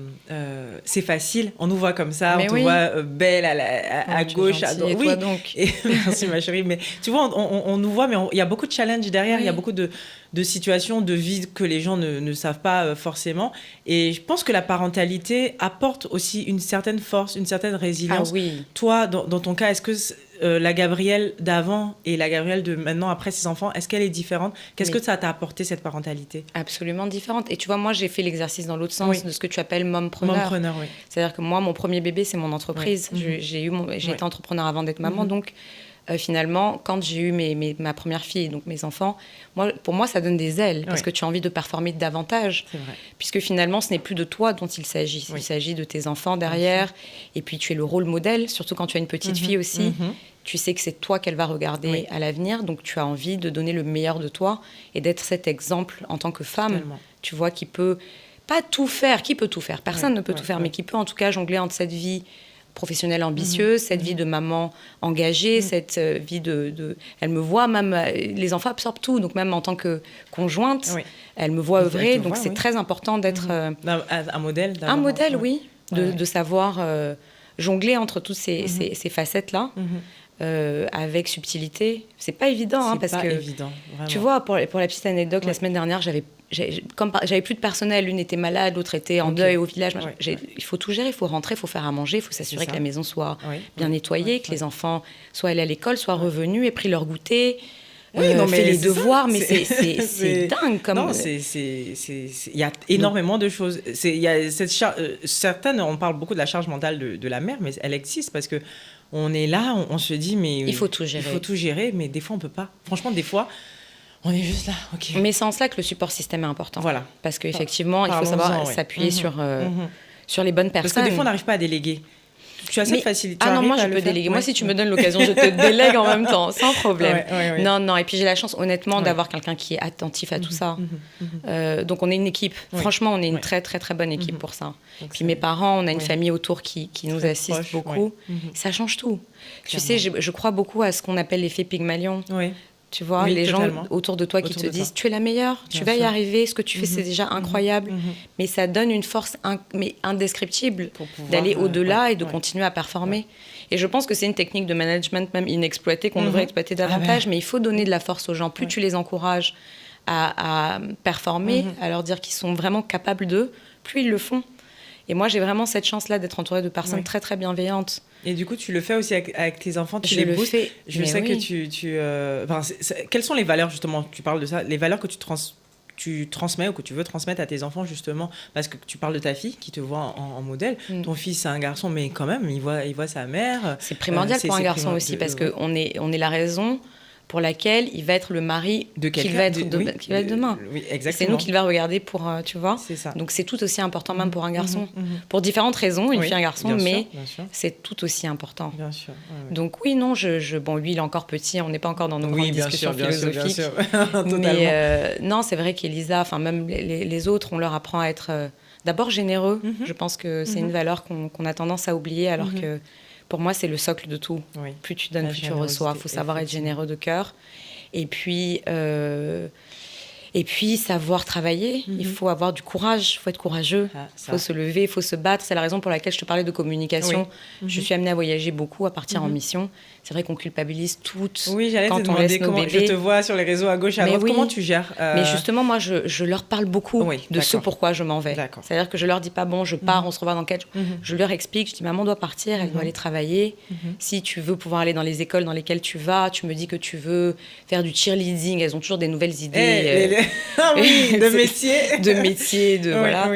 c'est facile. On nous voit comme ça, on te voit belle à gauche, à droite. Oui, toi donc. Merci, ma chérie. Mais tu vois, on nous voit, mais il y a beaucoup de challenges derrière. Il y a beaucoup de situations de vie que les gens ne savent pas forcément. Et je pense que la parentalité apporte aussi une certaine force, une certaine résilience. Ah oui. Toi, dans ton cas, est-ce que la Gabrielle d'avant et la Gabrielle de maintenant, après ses enfants, est-ce qu'elle est différente ? Qu'est-ce que ça t'a apporté, cette parentalité ? Absolument différente. Et tu vois, moi, j'ai fait l'exercice dans l'autre sens de ce que tu appelles mompreneur. Mompreneur, oui. C'est-à-dire que moi, mon premier bébé, c'est mon entreprise. J'ai été entrepreneur avant d'être maman. Donc, finalement, quand j'ai eu ma première fille, donc mes enfants, pour moi, ça donne des ailes parce que tu as envie de performer davantage. C'est vrai. Puisque finalement, ce n'est plus de toi dont il s'agit. Il s'agit de tes enfants derrière. Et puis, tu es le rôle modèle, surtout quand tu as une petite fille aussi. Tu sais que c'est toi qu'elle va regarder à l'avenir. Donc, tu as envie de donner le meilleur de toi et d'être cet exemple en tant que femme, tu vois, qui peut pas tout faire. Qui peut tout faire ? Personne ne peut tout faire, mais qui peut en tout cas jongler entre cette vie professionnelle ambitieuse, cette vie de maman engagée, cette vie de... Elle me voit, même les enfants absorbent tout, donc même en tant que conjointe, elle me voit œuvrer, donc c'est très important d'être... un modèle. Un modèle, oui, de savoir jongler entre toutes ces facettes-là. Avec subtilité. C'est pas évident, parce que évident, tu vois, pour la petite anecdote, la semaine dernière, j'avais plus de personnel, l'une était malade, l'autre était en deuil au village. Il faut tout gérer, il faut rentrer, il faut faire à manger, il faut s'assurer que la maison soit bien nettoyée, que les enfants soient allés à l'école, soient revenus, aient pris leur goûter. Fait les devoirs, mais c'est dingue. Il y a énormément de choses. Il y a certaines, on parle beaucoup de la charge mentale de la mère, mais elle existe parce que on est là, on se dit, mais il faut tout gérer. Il faut tout gérer, mais des fois, on ne peut pas. Franchement, des fois, on est juste là. Okay. Mais c'est en cela que le support système est important. Voilà. Parce qu'effectivement, il faut savoir s'appuyer sur les bonnes personnes. Parce que des fois, on n'arrive pas à déléguer. Tu as cette facilité. Ah non, moi, je peux déléguer. Moi, si tu me donnes l'occasion, je te délègue en même temps, sans problème. Non. Et puis, j'ai la chance, honnêtement, d'avoir quelqu'un qui est attentif à tout ça. Donc, on est une équipe. Franchement, on est une très, très, très bonne équipe pour ça. Puis, mes parents, on a une famille autour qui nous assiste beaucoup. Ça change tout. Tu sais, je crois beaucoup à ce qu'on appelle l'effet Pygmalion. Tu vois, les gens autour de toi qui te disent « tu es la meilleure, tu vas y arriver, ce que tu fais, c'est déjà incroyable ». Mais ça donne une force indescriptible d'aller au-delà et de continuer à performer. Et je pense que c'est une technique de management même inexploitée qu'on devrait exploiter davantage, mais il faut donner de la force aux gens. Plus tu les encourages à performer, à leur dire qu'ils sont vraiment capables d'eux, plus ils le font. Et moi, j'ai vraiment cette chance-là d'être entourée de personnes très, très bienveillantes. Et du coup, tu le fais aussi avec tes enfants, tu les boostes. Je sais que quelles sont les valeurs, justement, tu parles de ça, les valeurs que tu transmets ou que tu veux transmettre à tes enfants, justement, parce que tu parles de ta fille qui te voit en modèle. Ton fils, c'est un garçon, mais quand même, il voit sa mère. C'est primordial pour un garçon aussi, parce qu'on est la raison pour laquelle il va être le mari qu'il va être demain. Oui, exactement. C'est nous qu'il va regarder pour, tu vois. C'est ça. Donc c'est tout aussi important même pour un garçon. Pour différentes raisons, une fille, un garçon, mais c'est tout aussi important. Bien sûr. Donc oui, non, bon, lui, il est encore petit, on n'est pas encore dans nos grandes discussions philosophiques. Bien sûr. Totalement. Mais non, c'est vrai qu'Elisa, enfin même les autres, on leur apprend à être d'abord généreux. Je pense que c'est une valeur qu'on a tendance à oublier, alors que pour moi, c'est le socle de tout. Plus tu donnes, plus tu reçois. Il faut savoir être généreux de cœur. Et puis savoir travailler. Il faut avoir du courage. Il faut être courageux. Il faut se lever, il faut se battre. C'est la raison pour laquelle je te parlais de communication. Je suis amenée à voyager beaucoup, à partir en mission. C'est vrai qu'on culpabilise toutes quand on laisse nos bébés. Je te vois sur les réseaux à gauche et à droite. Comment tu gères Mais justement, moi, je leur parle beaucoup de ce pourquoi je m'en vais. C'est-à-dire que je leur dis pas, bon, je pars, on se revoit dans 4 jours. Je leur explique, je dis, maman doit partir, elle doit aller travailler. Si tu veux pouvoir aller dans les écoles dans lesquelles tu vas, tu me dis que tu veux faire du cheerleading. Elles ont toujours des nouvelles idées. De métier. Voilà.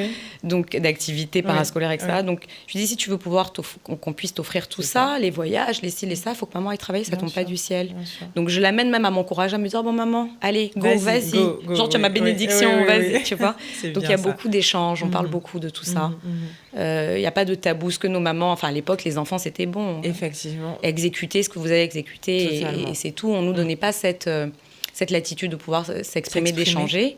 donc d'activités parascolaires, etc. Donc, je dis, si tu veux pouvoir qu'on puisse t'offrir tout ça, les voyages, les ci, les ça, il faut que maman aille travailler, ça tombe pas du ciel. Donc, je l'amène même à m'encourager, à me dire, bon, maman, allez, vas-y. Go, genre, tu as ma bénédiction, vas-y, tu vois. Donc, il y a beaucoup d'échanges, on parle beaucoup de tout ça. Il n'y a pas de tabou. Ce que nos mamans, enfin, à l'époque, les enfants, c'était bon. Effectivement. Exécuter ce que vous avez exécuté, et c'est tout. On ne nous donnait pas cette latitude de pouvoir s'exprimer, d'échanger.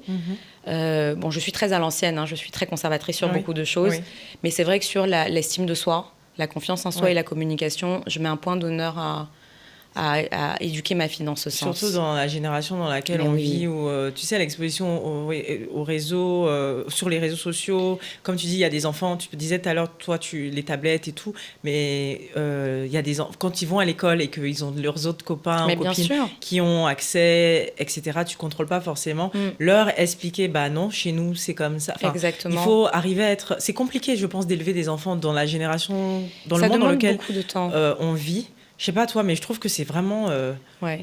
Bon, je suis très à l'ancienne, je suis très conservatrice sur beaucoup de choses, mais c'est vrai que sur l'estime de soi, la confiance en soi et la communication, je mets un point d'honneur à éduquer ma fille dans ce sens. Surtout dans la génération dans laquelle on vit, où tu sais, l'exposition au réseau, sur les réseaux sociaux, comme tu dis, il y a des enfants, tu disais tout à l'heure, toi, les tablettes et tout, mais il y a des quand ils vont à l'école et qu'ils ont leurs autres copains ou copines qui ont accès, etc., tu contrôles pas forcément. Leur expliquer, bah non, chez nous, c'est comme ça. Enfin, exactement. Il faut arriver à être... C'est compliqué, je pense, d'élever des enfants dans la génération, dans le monde dans lequel on vit. Je sais pas toi, mais je trouve que c'est vraiment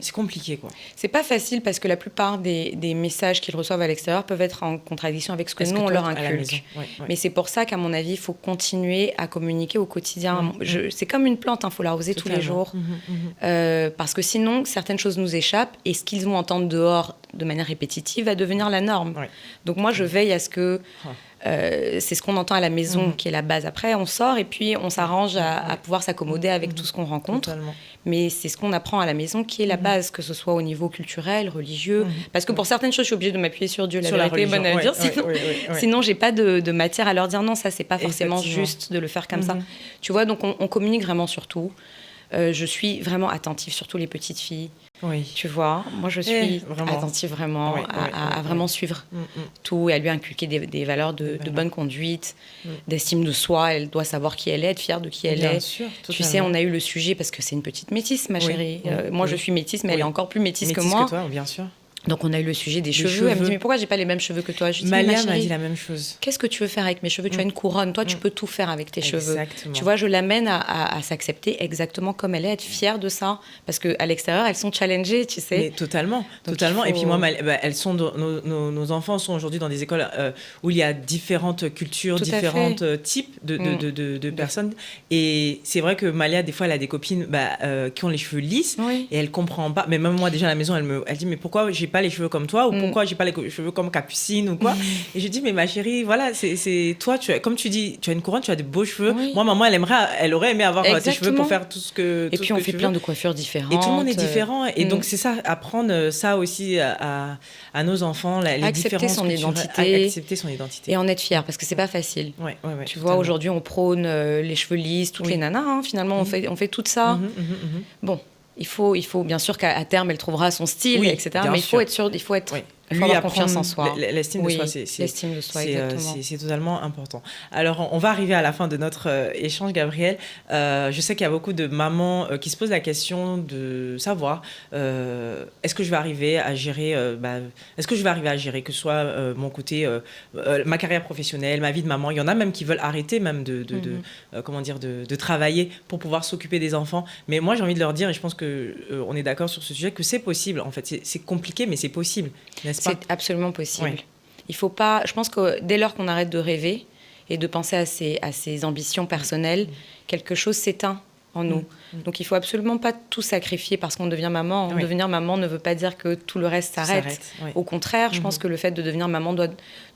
c'est compliqué, quoi. C'est pas facile parce que la plupart des messages qu'ils reçoivent à l'extérieur peuvent être en contradiction avec ce que nous on leur inculque. Mais c'est pour ça qu'à mon avis, il faut continuer à communiquer au quotidien. C'est comme une plante, faut l'arroser tous les jours, parce que sinon certaines choses nous échappent et ce qu'ils vont entendre dehors de manière répétitive va devenir la norme. Donc moi, je veille à ce que c'est ce qu'on entend à la maison qui est la base. Après, on sort et puis on s'arrange à pouvoir s'accommoder avec tout ce qu'on rencontre. Totalement. Mais c'est ce qu'on apprend à la maison qui est la base, que ce soit au niveau culturel, religieux. Parce que pour certaines choses, je suis obligée de m'appuyer sur Dieu. La vérité est bonne à dire. Sinon, j'ai pas de matière à leur dire non, ça, c'est pas forcément juste de le faire comme ça. Tu vois, donc on communique vraiment sur tout. Je suis vraiment attentive, surtout les petites filles. Tu vois, moi je suis attentive vraiment à vraiment suivre tout et à lui inculquer des valeurs de bonne conduite, d'estime de soi. Elle doit savoir qui elle est, être fière de qui elle est. Sûr, tu sais, on a eu le sujet parce que c'est une petite métisse, ma chérie. Moi je suis métisse, mais elle est encore plus métisse que moi. Que toi, bien sûr. Donc on a eu le sujet des cheveux. Elle me dit mais pourquoi j'ai pas les mêmes cheveux que toi? Je dis, Malia m'a dit la même chose. Qu'est-ce que tu veux faire avec mes cheveux? Tu as une couronne, toi tu peux tout faire avec tes cheveux. Tu vois, je l'amène à s'accepter exactement comme elle est, être fière de ça, parce que à l'extérieur elles sont challengées, tu sais. Mais totalement. Et puis moi, elles sont nos enfants sont aujourd'hui dans des écoles où il y a différentes cultures, différents types de personnes. Et c'est vrai que Malia, des fois, elle a des copines qui ont les cheveux lisses et elle comprend pas. Mais même moi, déjà à la maison, elle dit mais pourquoi j'ai pas les cheveux comme toi, ou pourquoi j'ai pas les cheveux comme Capucine ou quoi. Et je dis mais ma chérie, voilà, c'est toi, comme tu dis, tu as une couronne, tu as de beaux cheveux. Moi, maman, elle aurait aimé avoir tes cheveux pour faire tout ce que et puis on fait plein de coiffures différentes. Et tout le monde est différent. Et donc c'est ça, apprendre ça aussi à nos enfants, les différences accepter son identité et en être fier, parce que c'est pas facile. Tu vois, aujourd'hui on prône les cheveux lisses, toutes les nanas, finalement on fait tout ça. Bon, il faut bien sûr qu'à terme elle trouvera son style, etc. Mais il faut être sûr, il faut avoir confiance en soi. L'estime de soi, c'est totalement important. Alors, on va arriver à la fin de notre échange, Gabrielle. Je sais qu'il y a beaucoup de mamans qui se posent la question de savoir est-ce que je vais arriver à gérer que ce soit mon côté, ma carrière professionnelle, ma vie de maman. Il y en a même qui veulent arrêter même de travailler pour pouvoir s'occuper des enfants. Mais moi, j'ai envie de leur dire, et je pense qu'on est d'accord sur ce sujet, que c'est possible. En fait, c'est compliqué, mais c'est possible, n'est-ce pas ? C'est absolument possible. Il faut pas. Je pense que dès lors qu'on arrête de rêver et de penser à ses ambitions personnelles, quelque chose s'éteint en nous. Donc il faut absolument pas tout sacrifier parce qu'on devient maman. Devenir maman ne veut pas dire que tout le reste s'arrête. Au contraire, je pense que le fait de devenir maman doit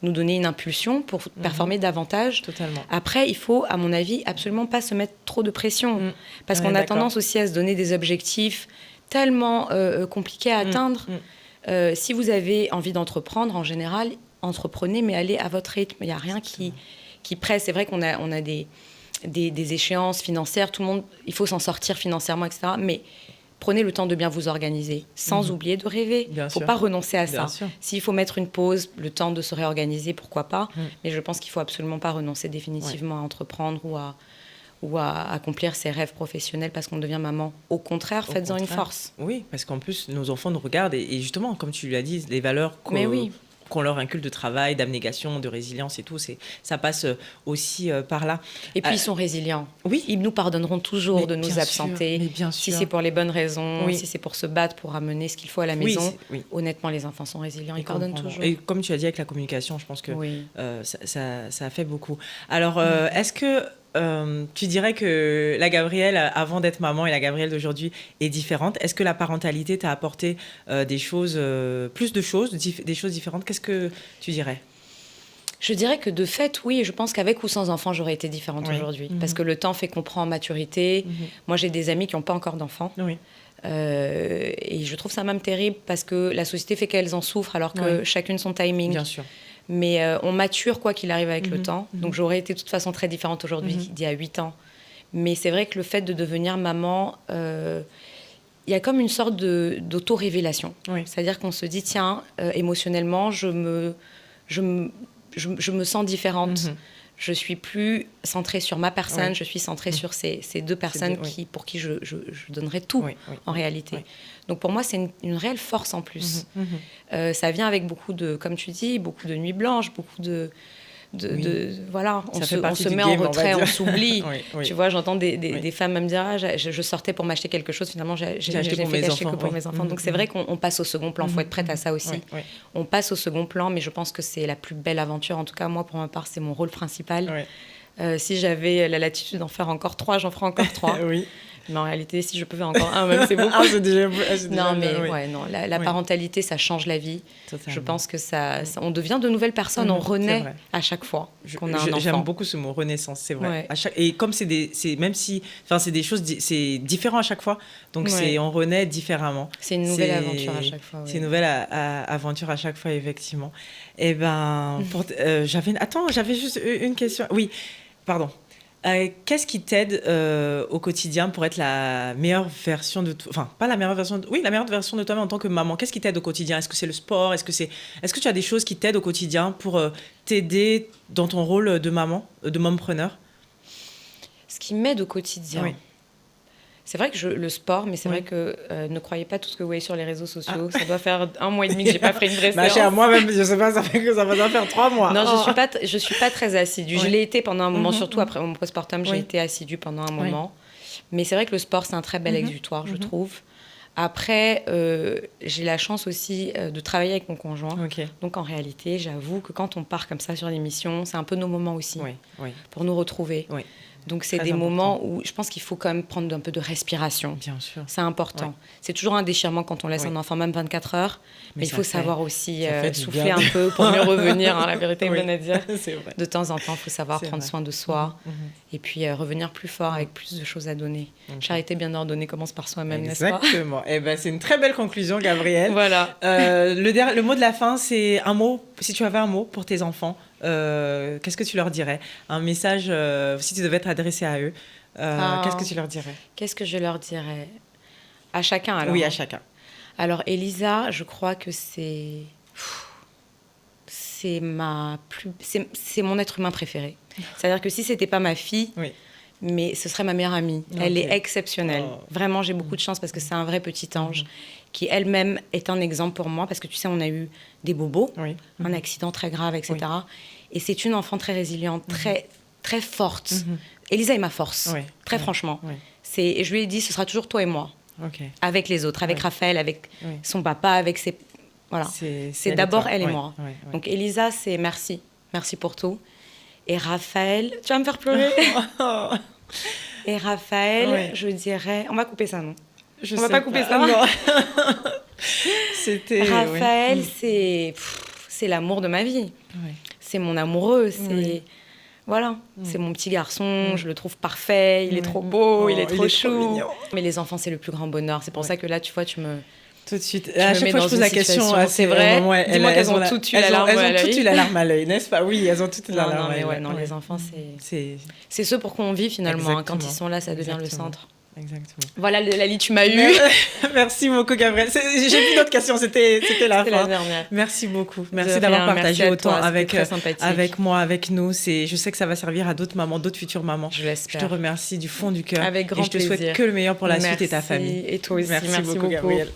nous donner une impulsion pour performer davantage. Totalement. Après, il faut, à mon avis, absolument pas se mettre trop de pression parce qu'on a tendance aussi à se donner des objectifs tellement compliqués à atteindre. Si vous avez envie d'entreprendre, en général, entreprenez, mais allez à votre rythme. Il n'y a rien qui presse. C'est vrai qu'on a des échéances financières. Tout le monde, il faut s'en sortir financièrement, etc. Mais prenez le temps de bien vous organiser, sans oublier de rêver. Il ne faut pas renoncer à ça. S'il faut mettre une pause, le temps de se réorganiser, pourquoi pas. Mais je pense qu'il ne faut absolument pas renoncer définitivement à entreprendre ou à accomplir ses rêves professionnels parce qu'on devient maman. Au contraire, faites-en une force. Oui, parce qu'en plus, nos enfants nous regardent et justement, comme tu l'as dit, les valeurs qu'on leur inculque de travail, d'abnégation, de résilience et tout. Ça passe aussi par là. Et puis, ils sont résilients. Oui. Ils nous pardonneront toujours de nous absenter. Mais bien sûr. Si c'est pour les bonnes raisons, si c'est pour se battre, pour amener ce qu'il faut à la maison. Honnêtement, les enfants sont résilients. Ils pardonnent toujours. Et comme tu as dit avec la communication, je pense que ça fait beaucoup. Alors, est-ce que tu dirais que la Gabrielle avant d'être maman et la Gabrielle d'aujourd'hui est différente? Est-ce que la parentalité t'a apporté des choses différentes? Qu'est-ce que tu dirais? Je dirais que de fait, oui. Je pense qu'avec ou sans enfants, j'aurais été différente aujourd'hui. Parce que le temps fait qu'on prend en maturité. Moi, j'ai des amis qui n'ont pas encore d'enfants. Et je trouve ça même terrible parce que la société fait qu'elles en souffrent alors que chacune son timing. Bien sûr. Mais on mature quoi qu'il arrive avec le temps. Donc j'aurais été de toute façon très différente aujourd'hui d'il y a 8 ans. Mais c'est vrai que le fait de devenir maman, il y a comme une sorte d'auto-révélation. C'est-à-dire qu'on se dit, tiens, émotionnellement, je me sens différente. Je suis plus centrée sur ma personne, je suis centrée sur ces deux personnes pour qui je donnerais tout en réalité. Donc pour moi, c'est une réelle force en plus. Ça vient avec beaucoup de, comme tu dis, beaucoup de nuits blanches, beaucoup de voilà, on se met en retrait, on s'oublie. Tu vois, j'entends des femmes me dire, je sortais pour m'acheter quelque chose, finalement j'ai acheté que pour mes enfants. Donc c'est vrai qu'on passe au second plan, il faut être prête à ça aussi. On passe au second plan, mais je pense que c'est la plus belle aventure. En tout cas, moi, pour ma part, c'est mon rôle principal. Si j'avais la latitude d'en faire encore 3, j'en ferais encore 3. Mais en réalité, si je pouvais encore un, même c'est beaucoup. La parentalité, ça change la vie. Totalement. Je pense que on devient de nouvelles personnes, on renaît à chaque fois qu'on a un enfant. J'aime beaucoup ce mot, renaissance, c'est vrai. Et comme c'est des choses, c'est différent à chaque fois, donc on renaît différemment. C'est une nouvelle aventure à chaque fois. C'est une nouvelle aventure à chaque fois, effectivement. Et ben, j'avais juste une question. Oui, pardon. Qu'est-ce qui t'aide au quotidien pour être la meilleure version de toi? Enfin, pas la meilleure version la meilleure version de toi-même en tant que maman. Qu'est-ce qui t'aide au quotidien? Est-ce que c'est le sport? Est-ce que tu as des choses qui t'aident au quotidien pour t'aider dans ton rôle de maman, de mompreneur? Ce qui m'aide au quotidien... C'est vrai que le sport, mais c'est vrai que ne croyez pas tout ce que vous voyez sur les réseaux sociaux. Ça doit faire 1 mois et demi que j'ai pas fait une vraie séance. Chère, moi-même, je sais pas, ça va faire 3 mois. Non, je suis pas très assidue. Je l'ai été pendant un moment, surtout après mon postpartum, j'ai été assidue pendant un moment. Mais c'est vrai que le sport, c'est un très bel exutoire, je trouve. Après, j'ai la chance aussi de travailler avec mon conjoint. Donc en réalité, j'avoue que quand on part comme ça sur l'émission, c'est un peu nos moments aussi pour nous retrouver. Donc, c'est des moments où je pense qu'il faut quand même prendre un peu de respiration. Bien sûr. C'est important. C'est toujours un déchirement quand on laisse un enfant, même 24 heures. Mais il faut savoir aussi souffler un peu pour mieux revenir. La vérité est bonne à dire. De temps en temps, il faut savoir prendre soin de soi. Et puis, revenir plus fort avec plus de choses à donner. Charité bien ordonnée commence par soi-même, n'est-ce pas? Exactement. C'est une très belle conclusion, Gabrielle. Voilà. Le mot de la fin, c'est un mot. Si tu avais un mot pour tes enfants, qu'est-ce que tu leur dirais? Un message, si tu devais être adressé à eux, qu'est-ce que tu leur dirais? Qu'est-ce que je leur dirais? À chacun, alors? Oui, à chacun. Alors, Elisa, je crois que c'est mon être humain préféré. C'est-à-dire que si c'était pas ma fille, mais ce serait ma meilleure amie. Elle est exceptionnelle. Vraiment, j'ai beaucoup de chance parce que c'est un vrai petit ange qui elle-même est un exemple pour moi parce que tu sais, on a eu des bobos, un accident très grave, etc. Et c'est une enfant très résiliente, très, très forte. Elisa est ma force, très franchement. Et je lui ai dit, ce sera toujours toi et moi, avec les autres, avec Raphaël, avec son papa, avec ses... Voilà. C'est d'abord elle et moi. Donc Elisa, c'est merci. Merci pour tout. Et Raphaël, tu vas me faire pleurer. Et Raphaël, je dirais... On va couper ça, non? On va pas couper ça, non. Raphaël, c'est l'amour de ma vie. C'est mon amoureux. Voilà, c'est mon petit garçon. Je le trouve parfait. Il est trop beau, il est trop chou. Mais les enfants, c'est le plus grand bonheur. C'est pour ça que là, tu vois, tu me... Tout de suite. À chaque fois, je pose la question. C'est vrai. Dis-moi qu'elles ont toutes eu la larme à l'œil. Elles ont toutes eu la larme à l'œil, n'est-ce pas? Oui, elles ont toutes eu la larme à l'œil. Non, les enfants, c'est ceux pour qui on vit finalement. Quand ils sont là, ça devient le centre. Exactement. Voilà, Lali, tu m'as eu. Merci beaucoup, Gabrielle. J'ai plus d'autres questions, c'était la fin. La dernière. Merci beaucoup. Merci d'avoir partagé autant avec moi, avec nous. Je sais que ça va servir à d'autres mamans, d'autres futures mamans. Je l'espère. Je te remercie du fond du cœur. Avec grand plaisir. Et je te souhaite que le meilleur pour la suite et ta famille. Et toi aussi. Merci beaucoup, Gabrielle.